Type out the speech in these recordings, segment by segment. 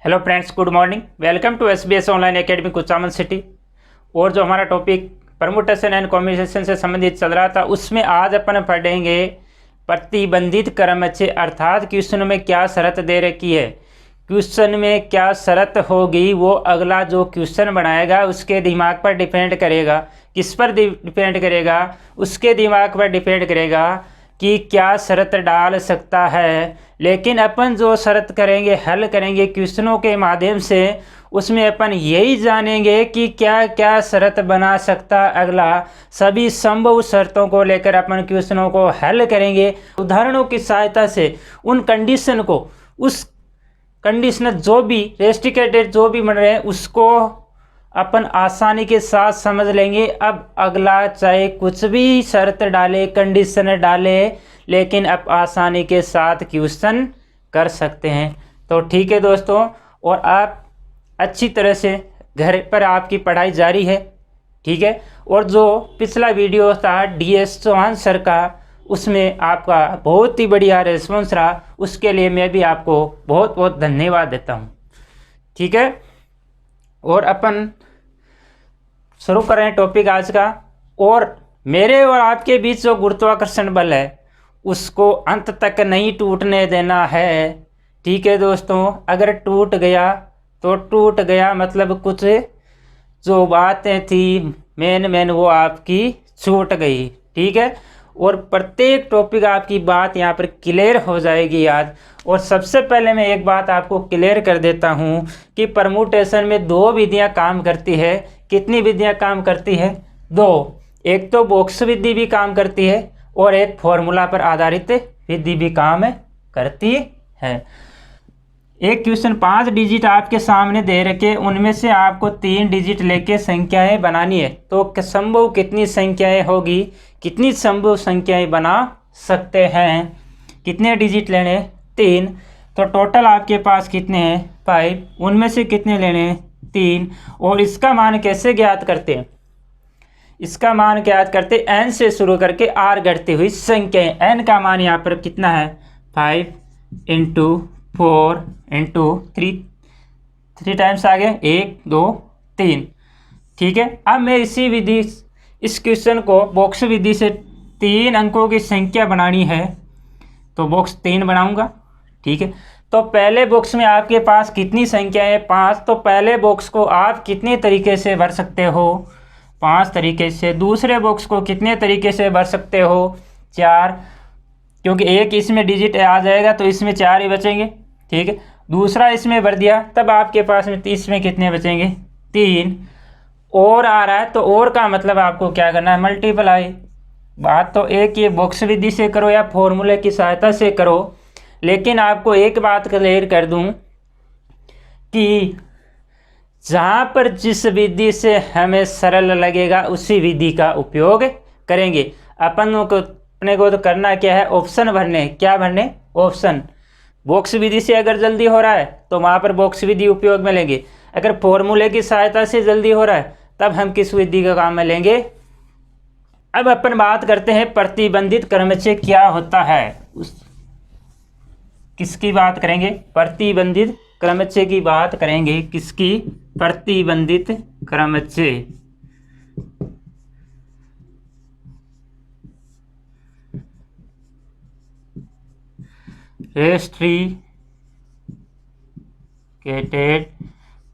Hello friends, good morning. Welcome to SBS online academy Kuchaman City. और जो हमारा topic permutation and combination से संबंधित चल रहा था, उसमें आज अपन पढ़ेंगे प्रतिबंधित क्रमचय, अर्थात क्वेश्चन में क्या शर्त दे रखी है। क्वेश्चन में क्या शर्त होगी वो अगला जो क्वेश्चन बनाएगा उसके दिमाग पर डिपेंड करेगा। किस पर डिपेंड करेगा? उसके दिमाग पर डिपेंड करेगा कि क्या शर्त डाल सकता है। लेकिन अपन जो शर्त करेंगे, हल करेंगे क्वेश्चनों के माध्यम से, उसमें अपन यही जानेंगे कि क्या क्या शर्त बना सकता अगला। सभी संभव शर्तों को लेकर अपन क्वेश्चनों को हल करेंगे। उदाहरणों की सहायता से उन कंडीशन को, उस कंडीशनल जो भी रेस्ट्रिक्टेड जो भी बन रहे हैं उसको अपन आसानी के साथ समझ लेंगे। अब अगला चाहे कुछ भी शर्त डाले, कंडीशन डाले, लेकिन अब आसानी के साथ क्वेश्चन कर सकते हैं। तो ठीक है दोस्तों, और आप अच्छी तरह से घर पर आपकी पढ़ाई जारी है, ठीक है। और जो पिछला वीडियो था डीएस चौहान सर का, उसमें आपका बहुत ही बढ़िया रिस्पॉन्स रहा, उसके लिए मैं भी आपको बहुत बहुत धन्यवाद देता हूँ, ठीक है। और अपन शुरू करें टॉपिक आज का। और मेरे और आपके बीच जो गुरुत्वाकर्षण बल है उसको अंत तक नहीं टूटने देना है, ठीक है दोस्तों। अगर टूट गया तो टूट गया, मतलब कुछ जो बातें थी मेन वो आपकी छूट गई, ठीक है। और प्रत्येक टॉपिक आपकी बात यहाँ पर क्लियर हो जाएगी आज। और सबसे पहले मैं एक बात आपको क्लियर कर देता हूँ कि परमुटेशन में दो विधियाँ काम करती है। कितनी विधियाँ काम करती है? दो। एक तो बॉक्स विधि भी काम करती है और एक फॉर्मूला पर आधारित विधि भी काम करती है। एक क्वेश्चन 5 डिजिट आपके सामने दे रखे, उनमें से आपको 3 डिजिट लेके संख्याएं बनानी है। तो संभव कितनी संख्याएं होगी, कितनी संभव संख्याएं बना सकते हैं? कितने डिजिट लेने? 3। तो टोटल आपके पास कितने हैं? 5। उनमें से कितने लेने? 3। और इसका मान कैसे ज्ञात करते हैं? इसका मान ज्ञात करते n से शुरू करके r घटती हुई संख्याएं। n का मान यहाँ पर कितना है? 5 इंटू 4 इंटू 3 टाइम्स आ गए, 1 2 3, ठीक है। अब मैं इसी विधि, इस क्वेश्चन को बॉक्स विधि से 3 अंकों की संख्या बनानी है, तो बॉक्स 3 बनाऊंगा, ठीक है। तो पहले बॉक्स में आपके पास कितनी संख्या है? 5। तो पहले बॉक्स को आप कितने तरीके से भर सकते हो? 5 तरीके से। दूसरे बॉक्स को कितने तरीके से भर सकते हो? 4, क्योंकि एक इसमें डिजिट आ जाएगा तो इसमें 4 ही बचेंगे, ठीक है। दूसरा इसमें भर दिया, तब आपके पास में 30 में कितने बचेंगे? 3। और आ रहा है तो और का मतलब आपको क्या करना है? मल्टीप्लाई। बात तो एक ये बॉक्स विधि से करो या फॉर्मूले की सहायता से करो, लेकिन आपको एक बात क्लियर कर दूं कि जहाँ पर जिस विधि से हमें सरल लगेगा उसी विधि का उपयोग करेंगे। अपने को तो करना क्या है? ऑप्शन भरने। क्या भरने? ऑप्शन। बॉक्स विधि से अगर जल्दी हो रहा है तो वहाँ पर बॉक्स विधि उपयोग में लेंगे। अगर फॉर्मूले की सहायता से जल्दी हो रहा है तब हम किस विधि का काम में लेंगे? अब अपन बात करते हैं प्रतिबंधित क्रमचय क्या होता है। किसकी बात करेंगे? प्रतिबंधित क्रमचय की बात करेंगे। किसकी? प्रतिबंधित क्रमचय। Restricted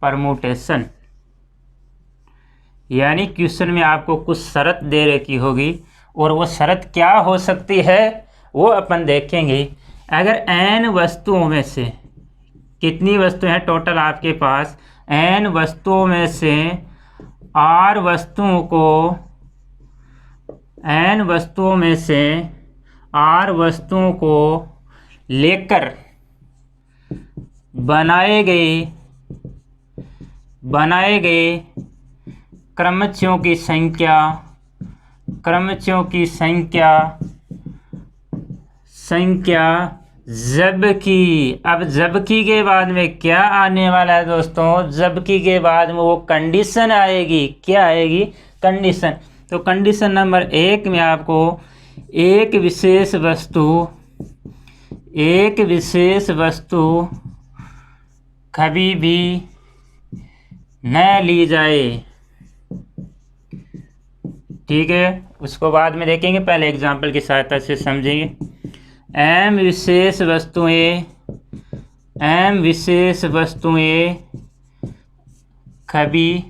permutation. यानी क्वेश्चन में आपको कुछ शर्त दे रखी होगी और वो शर्त क्या हो सकती है वो अपन देखेंगे। अगर n वस्तुओं में से, कितनी वस्तुएं हैं टोटल आपके पास? n वस्तुओं में से r वस्तुओं को, n वस्तुओं में से r वस्तुओं को लेकर बनाए गए क्रमचयों की संख्या जबकि, अब जबकि के बाद में क्या आने वाला है दोस्तों? जबकि के बाद में वो कंडीशन आएगी। क्या आएगी? कंडीशन। तो कंडीशन नंबर 1 में आपको एक विशेष वस्तु कभी भी न ली जाए। ठीक है, उसको बाद में देखेंगे, पहले एग्जाम्पल की सहायता से समझेंगे। एम विशेष वस्तुएं कभी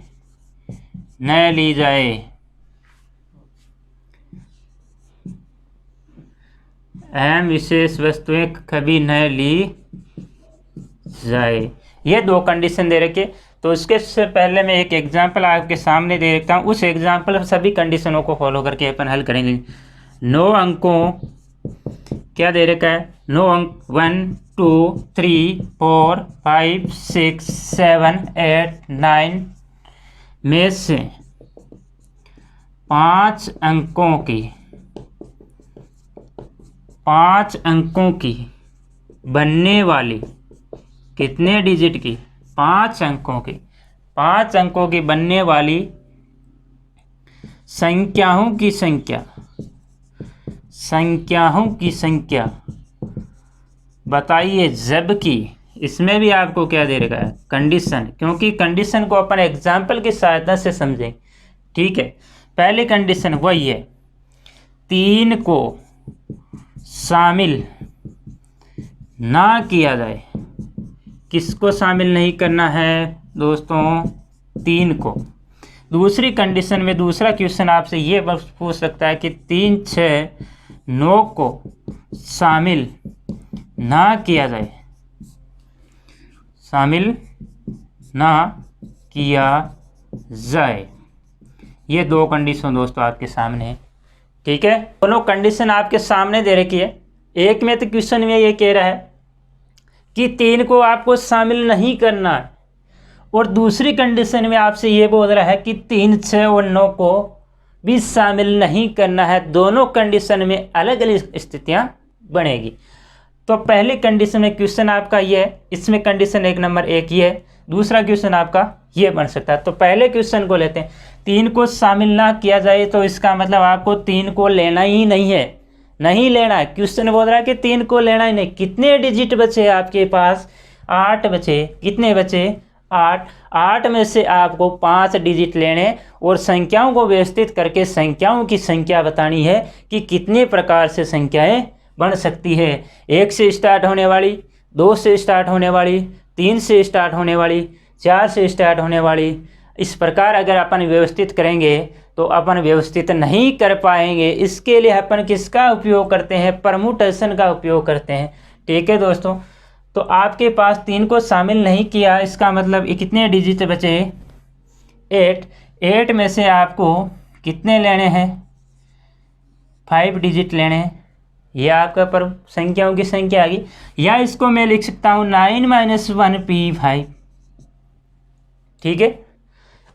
न ली जाए। एम विशेष वस्तुएं कभी न ली जाए, ये दो कंडीशन दे रखी है। तो उसके से पहले मैं एक एग्जाम्पल आपके सामने दे रखता हूँ, उस एग्जाम्पल पर सभी कंडीशनों को फॉलो करके अपन हल करेंगे। 9 अंकों, क्या दे रखा है, 9 अंक 1 2 3 4 5 6 7 8 9 में से 5 अंकों की बनने वाली, कितने डिजिट की, 5 अंकों की बनने वाली संख्याओं की संख्या बताइए, जबकि इसमें भी आपको क्या दे रखा है, कंडीशन, क्योंकि कंडीशन को अपन एग्जाम्पल की सहायता से समझें। ठीक है, पहली कंडीशन वही है, 3 को शामिल ना किया जाए। किसको शामिल नहीं करना है दोस्तों, 3 को। दूसरी कंडीशन में दूसरा क्वेश्चन आपसे ये पूछ सकता है कि 3 6 9 को शामिल ना किया जाए, शामिल ना किया जाए। ये दो कंडीशन दोस्तों आपके सामने है। ठीक है, दोनों कंडीशन आपके सामने दे रखी है। एक में तो क्वेश्चन में ये कह रहा है कि 3 को आपको शामिल नहीं करना है, और दूसरी कंडीशन में आपसे ये बोल रहा है कि 3 6 और 9 को भी शामिल नहीं करना है। दोनों कंडीशन में अलग अलग स्थितियां बनेगी। तो पहली कंडीशन में क्वेश्चन आपका ये है, इसमें कंडीशन 1 नंबर 1 ही है, दूसरा क्वेश्चन आपका ये बन सकता है। तो पहले क्वेश्चन को लेते हैं, 3 को शामिल ना किया जाए, तो इसका मतलब आपको 3 को लेना ही नहीं है, नहीं लेना है। क्वेश्चन बोल रहा है कि 3 को लेना ही नहीं। कितने डिजिट बचे आपके पास, 8 बचे। कितने बचे, 8 में से आपको 5 डिजिट लेने और संख्याओं को व्यवस्थित करके संख्याओं की संख्या बतानी है कि कितने प्रकार से संख्याएं बन सकती है। 1 से स्टार्ट होने वाली, 2 से स्टार्ट होने वाली, 3 से स्टार्ट होने वाली, 4 से स्टार्ट होने वाली। इस प्रकार अगर अपन व्यवस्थित करेंगे तो अपन व्यवस्थित नहीं कर पाएंगे। इसके लिए अपन किसका उपयोग करते हैं, परमुटेशन का उपयोग करते हैं। ठीक है दोस्तों, तो आपके पास 3 को शामिल नहीं किया, इसका मतलब कितने डिजिट बचे, 8 में से आपको कितने लेने हैं, 5 डिजिट लेने हैं। यह आपका पर संख्याओं की संख्या आ गई। या इसको मैं लिख सकता हूँ 9 - 1 P5। ठीक है,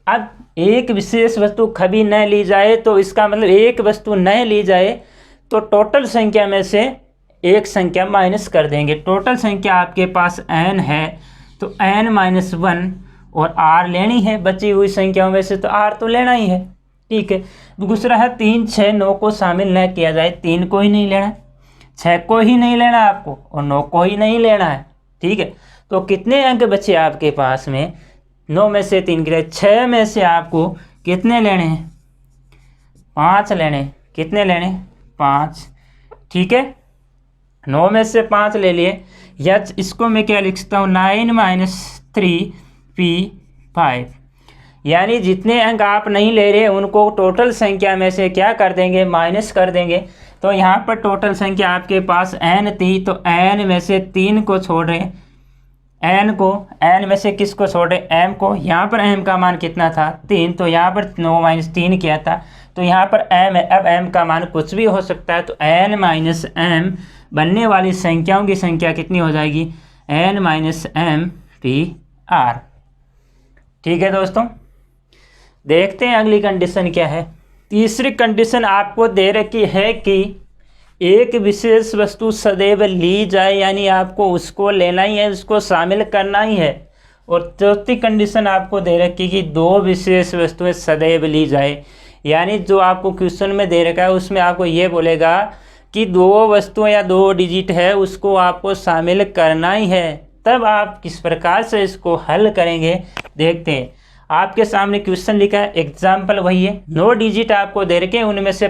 अब एक विशेष वस्तु कभी न ली जाए, तो इसका मतलब एक वस्तु न ली जाए तो टोटल संख्या में से एक संख्या माइनस कर देंगे। टोटल संख्या आपके पास n है, तो n - 1 और r लेनी है बची हुई संख्याओं में से, तो r तो लेना ही है। ठीक है, दूसरा है 3 6 9 को शामिल न किया जाए। 3 को ही नहीं लेना है, 6 को ही नहीं लेना है आपको, और 9 को ही नहीं लेना है। ठीक है, तो कितने अंक बचे आपके पास में, 9 में से 3 गिरे, 6 में से आपको कितने लेने हैं, 5 लेने। कितने लेने, 5। ठीक है, 9 में से 5 ले लिए। या इसको मैं क्या लिख सकता हूँ, 9 - 3 P5। यानी जितने अंक आप नहीं ले रहे उनको टोटल संख्या में से क्या कर देंगे, माइनस कर देंगे। तो यहाँ पर टोटल संख्या आपके पास n थी, तो n में से 3 को छोड़ रहे, n में से किसको छोड़ रहे, m को। यहाँ पर m का मान कितना था, 3, तो यहाँ पर 9 - 3 किया था, तो यहाँ पर m है। अब m का मान कुछ भी हो सकता है, तो n - m बनने वाली संख्याओं की संख्या कितनी हो जाएगी, n - m PR। ठीक है दोस्तों, देखते हैं अगली कंडीशन क्या है। तीसरी कंडीशन आपको दे रखी है कि एक विशेष वस्तु सदैव ली जाए, यानी आपको उसको लेना ही है, उसको शामिल करना ही है। और चौथी कंडीशन आपको दे रखी कि 2 विशेष वस्तुएं सदैव ली जाए, यानी जो आपको क्वेश्चन में दे रखा है उसमें आपको ये बोलेगा कि 2 वस्तुएं या 2 डिजिट है उसको आपको शामिल करना ही है। तब आप किस प्रकार से इसको हल करेंगे देखते हैं। आपके सामने क्वेश्चन लिखा है, एग्जाम्पल वही है, 9 डिजिट आपको दे रखे हैं, उनमें से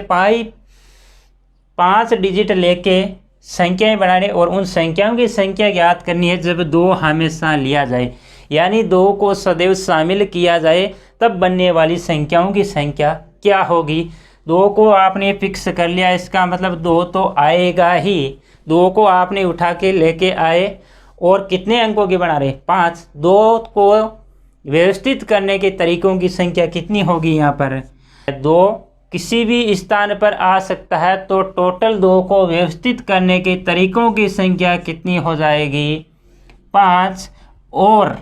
5 डिजिट लेके संख्याएं बनाने और उन संख्याओं की संख्या ज्ञात करनी है जब 2 हमेशा लिया जाए, यानी 2 को सदैव शामिल किया जाए तब बनने वाली संख्याओं की संख्या क्या होगी। 2 को आपने फिक्स कर लिया, इसका मतलब 2 तो आएगा ही। 2 को आपने उठा के लेके आए और कितने अंकों की बना रहे, 5। 2 को व्यवस्थित करने के तरीकों की संख्या कितनी होगी, यहाँ पर 2 किसी भी स्थान पर आ सकता है, तो टोटल 2 को व्यवस्थित करने के तरीकों की संख्या कितनी हो जाएगी, 5। और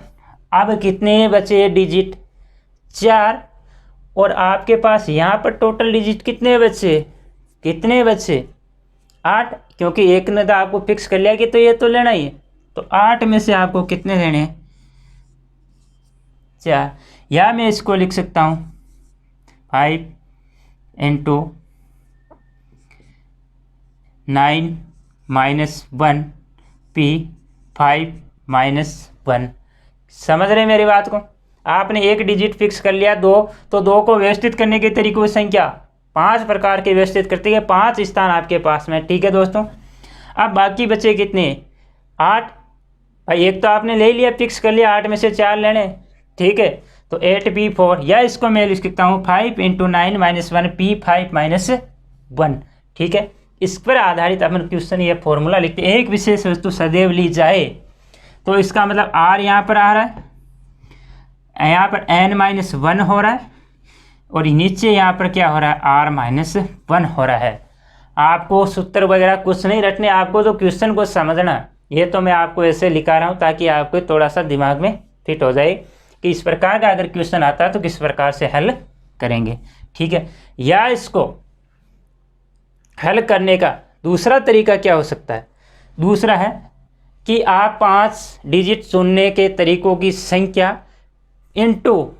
अब कितने बचे डिजिट, 4। और आपके पास यहाँ पर टोटल डिजिट कितने बचे 8, क्योंकि एक ने तो आपको फिक्स कर लिया कि तो ये तो लेना ही है, तो 8 में से आपको कितने लेने हैं, 4। या मैं इसको लिख सकता हूँ 5 इंटू 9 माइनस 1 पी 5 माइनस 1। समझ रहे मेरी बात को। आपने एक डिजिट फिक्स कर लिया 2, तो 2 को व्यवस्थित करने के तरीकों की संख्या 5 प्रकार के व्यवस्थित करते हैं, 5 स्थान आपके पास में। ठीक है दोस्तों, अब बाकी बचे कितने, 8। भाई एक तो आपने ले लिया, फिक्स कर लिया, 8 में से 4 लेने, ठीक है, तो 8p4, या इसको मैं लिख सकता हूँ 5 इंटू 9 माइनस 1 p5 माइनस 1। ठीक है, इस पर आधारित अपन क्वेश्चन ये फॉर्मूला लिखते हैं। एक विशेष वस्तु सदैव ली जाए, तो इसका मतलब r यहाँ पर आ रहा है, यहाँ पर n-1 हो रहा है, और नीचे यहाँ पर क्या हो रहा है, r-1 हो रहा है। आपको सूत्र वगैरह कुछ नहीं रटने, आपको तो क्वेश्चन को समझना। ये तो मैं आपको ऐसे लिखा रहा हूँ ताकि आपको थोड़ा सा दिमाग में फिट हो जाए कि इस प्रकार का अगर क्वेश्चन आता है तो किस प्रकार से हल करेंगे। ठीक है, या इसको हल करने का दूसरा तरीका क्या हो सकता है, दूसरा है कि आप 5 डिजिट चुनने के तरीकों की संख्या इनटू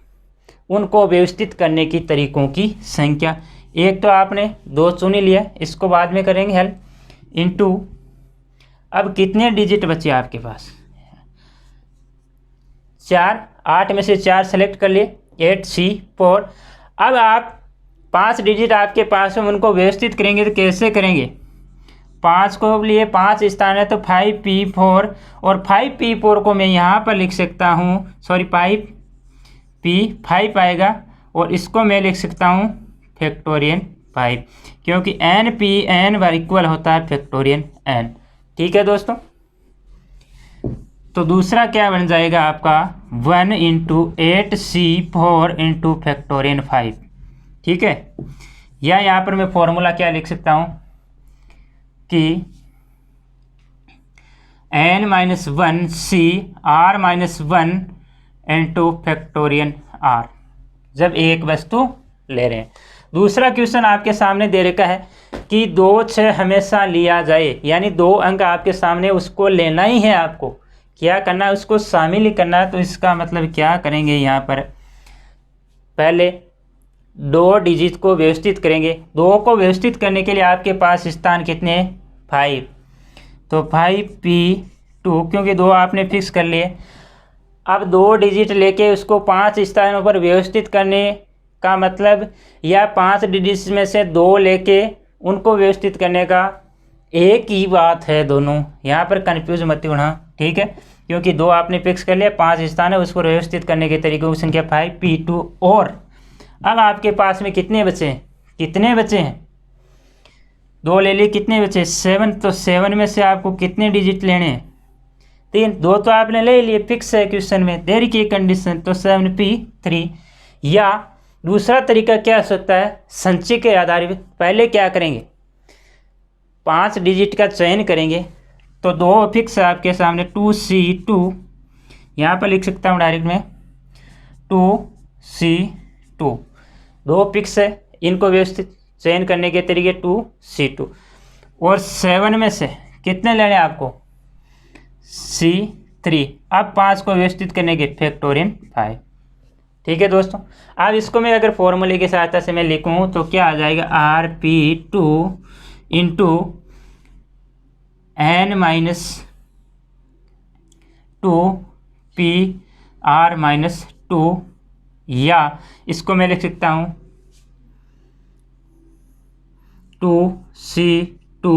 उनको व्यवस्थित करने की तरीकों की संख्या। एक तो आपने 2 चुन लिया, इसको बाद में करेंगे हल, इनटू अब कितने डिजिट बचे आपके पास, 4। 8 में से 4 सेलेक्ट कर लिए, 8c4। अब आप 5 डिजिट आपके पास है, उनको व्यवस्थित करेंगे तो कैसे करेंगे, 5 को लिए 5 स्थान है तो 5p4, और 5p4 को मैं यहाँ पर लिख सकता हूँ, सॉरी 5p5 आएगा, और इसको मैं लिख सकता हूँ फैक्टोरियन 5, क्योंकि n इक्वल होता है फैक्टोरियन n। ठीक है दोस्तों, तो दूसरा क्या बन जाएगा आपका 1 इंटू 8c4 इंटू फैक्टोरियन 5। ठीक है, या यहाँ पर मैं फॉर्मूला क्या लिख सकता हूँ कि n-1 c r-1 into फैक्टोरियन r, जब एक वस्तु ले रहे हैं। दूसरा क्वेश्चन आपके सामने दे रखा है कि 2, 6 हमेशा लिया जाए, यानी 2 अंक आपके सामने, उसको लेना ही है, आपको क्या करना है, उसको शामिल करना है। तो इसका मतलब क्या करेंगे, यहाँ पर पहले 2 डिजिट को व्यवस्थित करेंगे। 2 को व्यवस्थित करने के लिए आपके पास स्थान कितने हैं, 5, तो 5p2, क्योंकि 2 आपने फिक्स कर लिए। अब 2 डिजिट लेके उसको 5 स्थानों पर व्यवस्थित करने का मतलब, या 5 डिजिट में से 2 लेके उनको व्यवस्थित करने का एक ही बात है दोनों, यहाँ पर कंफ्यूज मत होना। ठीक है, क्योंकि 2 आपने फिक्स कर लिया, 5 स्थान है, उसको व्यवस्थित करने के तरीकों की संख्या 5p2। और अब आपके पास में कितने बचे हैं, 2 ले लिए, कितने बचे 7, तो 7 में से आपको कितने डिजिट लेने हैं, 3। 2 तो आपने ले लिए, फिक्स है क्वेश्चन में, देर की कंडीशन, तो 7p3। या दूसरा तरीका क्या हो सकता है, संचय के आधार पर पहले क्या करेंगे, 5 डिजिट का चयन करेंगे, तो 2 फिक्स है आपके सामने, 2c2, यहाँ पर लिख सकता हूँ डायरेक्ट में 2c2। 2 फिक्स है, इनको व्यवस्थित चयन करने के तरीके 2c2। और 7 में से कितने लेने आपको, c3। अब 5 को व्यवस्थित करने के फैक्टोरियन 5। ठीक है दोस्तों, अब इसको मैं अगर फॉर्मूले की सहायता से मैं लिखूँ तो क्या आ जाएगा, rp2 into n-2 P R minus 2, या इसको मैं लिख सकता हूँ 2C2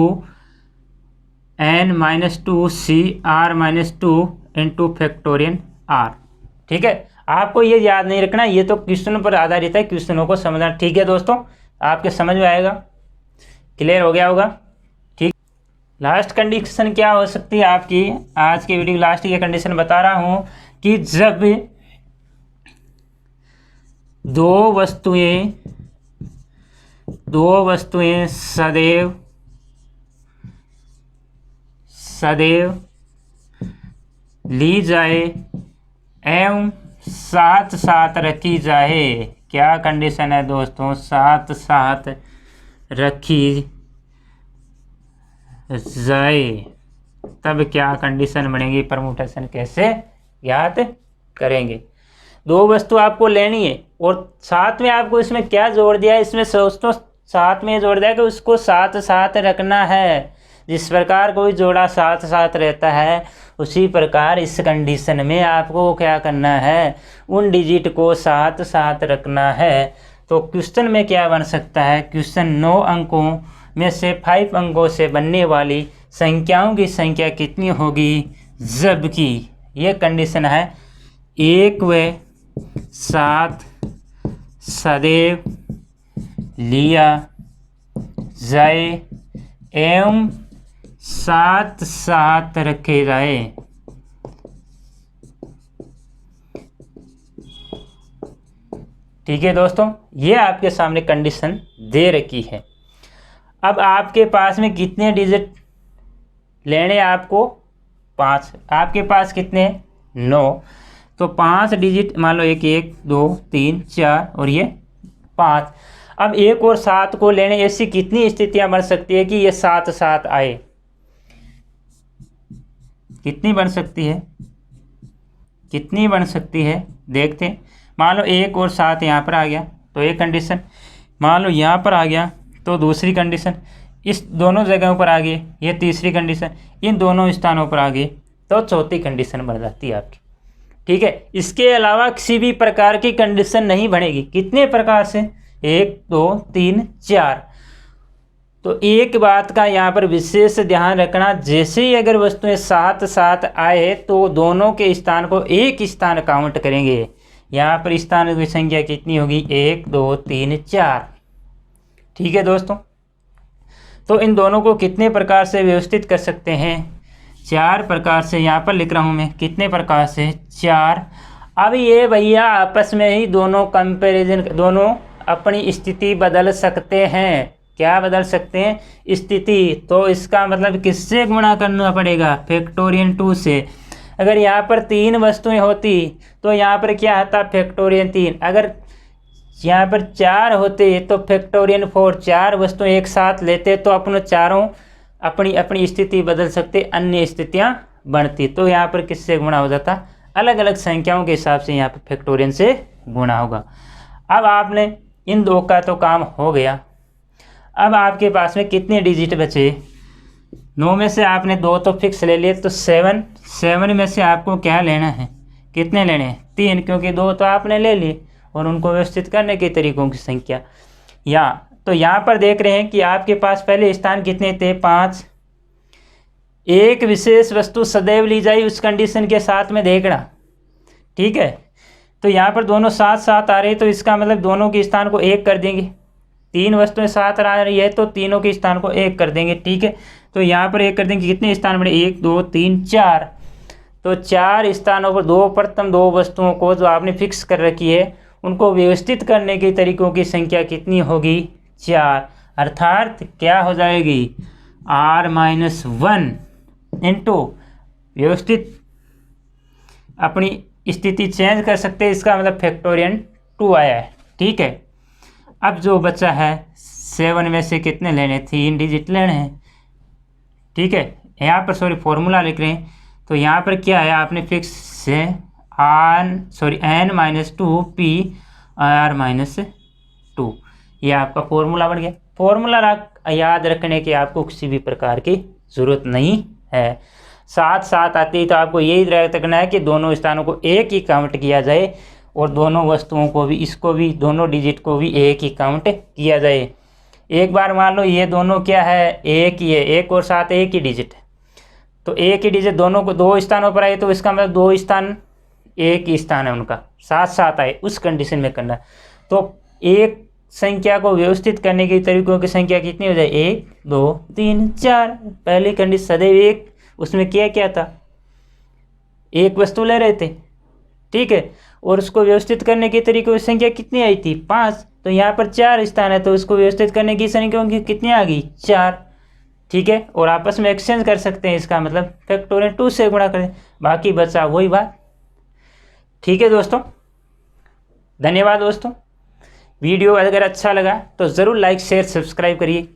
n minus 2CR-2 into factorial R। ठीक है, आपको ये याद नहीं रखना, ये तो क्वेश्चन पर आधारित है, क्वेश्चनों को समझना। ठीक है दोस्तों, आपके समझ में आएगा, क्लियर हो गया होगा। ठीक, लास्ट कंडीशन क्या हो सकती है आपकी, आज की वीडियो लास्ट की कंडीशन बता रहा हूँ कि जब दो वस्तुएं सदैव ली जाए एवं साथ साथ रखी जाए। क्या कंडीशन है दोस्तों, साथ साथ रखी जाए, तब क्या कंडीशन बनेगी, परमुटेशन कैसे याद करेंगे। दो वस्तु आपको लेनी है और साथ में आपको इसमें क्या जोड़ दिया है, इसमें दोस्तों साथ में जोड़ दिया कि उसको साथ साथ रखना है। जिस प्रकार कोई जोड़ा साथ साथ रहता है, उसी प्रकार इस कंडीशन में आपको क्या करना है, उन डिजिट को साथ साथ रखना है। तो क्वेश्चन में क्या बन सकता है, क्वेश्चन 9 अंकों में से 5 अंकों से बनने वाली संख्याओं की संख्या कितनी होगी, जबकि ये कंडीशन है एक व साथ सदैव लिया जाए एवं साथ साथ रखे जाए। ठीक है दोस्तों, ये आपके सामने कंडीशन दे रखी है। अब आपके पास में कितने डिजिट लेने, आपको 5, आपके पास कितने 9, तो 5 डिजिट मान लो, 1 1 2 3 4 और ये 5। अब 1 और 7 को लेने, ऐसी कितनी स्थितियां बन सकती है कि ये साथ साथ आए, कितनी बन सकती है, कितनी बन सकती है देखते हैं। मान लो 1 और 7 यहाँ पर आ गया तो एक कंडीशन, मान लो यहाँ पर आ गया तो दूसरी कंडीशन, इस दोनों जगहों पर आ गए ये तीसरी कंडीशन, इन दोनों स्थानों पर आ गए तो चौथी कंडीशन बन जाती है आपकी। ठीक है, इसके अलावा किसी भी प्रकार की कंडीशन नहीं बनेगी। कितने प्रकार से, 1 2 3 4। तो एक बात का यहाँ पर विशेष ध्यान रखना, जैसे ही अगर वस्तुएं साथ साथ आए तो दोनों के स्थान को एक स्थान काउंट करेंगे। यहाँ पर स्थान की संख्या कितनी होगी, 1 2 3 4। ठीक है दोस्तों, तो इन दोनों को कितने प्रकार से व्यवस्थित कर सकते हैं, 4 प्रकार से। यहाँ पर लिख रहा हूँ मैं, कितने प्रकार से, 4। अब ये भैया आपस में ही दोनों कंपैरिजन, दोनों अपनी स्थिति बदल सकते हैं। क्या बदल सकते हैं, स्थिति। तो इसका मतलब किससे गुणा करना पड़ेगा, फैक्टोरियल 2 से। अगर यहाँ पर 3 वस्तुएं होती तो यहाँ पर क्या आता, फैक्टोरियल 3। अगर यहाँ पर 4 होते तो फैक्टोरियल 4। 4 वस्तुएं एक साथ लेते तो अपने चारों अपनी अपनी स्थिति बदल सकते, अन्य स्थितियाँ बनती। तो यहाँ पर किससे गुणा हो जाता, अलग अलग संख्याओं के हिसाब से यहाँ पर फैक्टोरियल से गुणा होगा। अब आपने इन दो का तो काम हो गया। अब आपके पास में कितने डिजिट बचे, 9 में से आपने 2 तो फिक्स ले लिए, तो 7 में से आपको क्या लेना है, कितने लेने हैं, 3, क्योंकि 2 तो आपने ले लिए। और उनको व्यवस्थित करने के तरीकों की संख्या तो यहाँ पर देख रहे हैं कि आपके पास पहले स्थान कितने थे, 5। एक विशेष वस्तु सदैव ली जाए उस कंडीशन के साथ में देखना। ठीक है, तो यहाँ पर दोनों साथ साथ आ रहे हैं तो इसका मतलब दोनों के स्थान को 1 कर देंगे। 3 वस्तुएं साथ आ रही है तो तीनों के स्थान को 1 कर देंगे। ठीक है, तो यहाँ पर 1 कर देंगे, कितने स्थान बने, 1 2 3 4। तो 4 स्थानों पर प्रथम 2 वस्तुओं को जो आपने फिक्स कर रखी है उनको व्यवस्थित करने के तरीकों की संख्या कितनी होगी, 4। अर्थात क्या हो जाएगी, R-1 इंटू व्यवस्थित अपनी स्थिति चेंज कर सकते हैं, इसका मतलब फैक्टोरियल 2 आया है। ठीक है, अब जो बचा है 7 में से कितने लेने, 3 डिजिट लेने हैं। ठीक है, यहाँ पर फॉर्मूला लिख रहे हैं, तो यहाँ पर क्या है, आपने फिक्स से n-2 p r-2, ये आपका फॉर्मूला बन गया। फॉर्मूला याद रखने की आपको किसी भी प्रकार की ज़रूरत नहीं है। साथ साथ आती है तो आपको यही रखना है कि दोनों स्थानों को एक ही काउंट किया जाए और दोनों वस्तुओं को भी, इसको भी, दोनों डिजिट को भी एक ही काउंट किया जाए। एक बार मान लो ये दोनों क्या है, एक ही है, एक और सात एक ही डिजिट है, तो एक ही डिजिट दोनों को दो स्थानों पर आए तो इसका मतलब दो स्थान एक ही स्थान है उनका, साथ साथ आए, उस कंडीशन में करना। तो एक संख्या को व्यवस्थित करने के तरीकों की संख्या कितनी हो जाए, 1 2 3 4। पहली कंडीशन सदैव एक, उसमें क्या था, एक वस्तु ले रहे थे, ठीक है, और उसको व्यवस्थित करने के तरीकों की संख्या कितनी आई थी, 5। तो यहाँ पर 4 स्थान है तो उसको व्यवस्थित करने की संख्या कितनी आ गई, 4, ठीक है। और आपस में एक्सचेंज कर सकते हैं, इसका मतलब फैक्टोरियल 2 से गुणा करें, बाकी बचा वही बात, ठीक है दोस्तों। धन्यवाद दोस्तों। वीडियो अगर अच्छा लगा तो ज़रूर लाइक शेयर सब्सक्राइब करिए।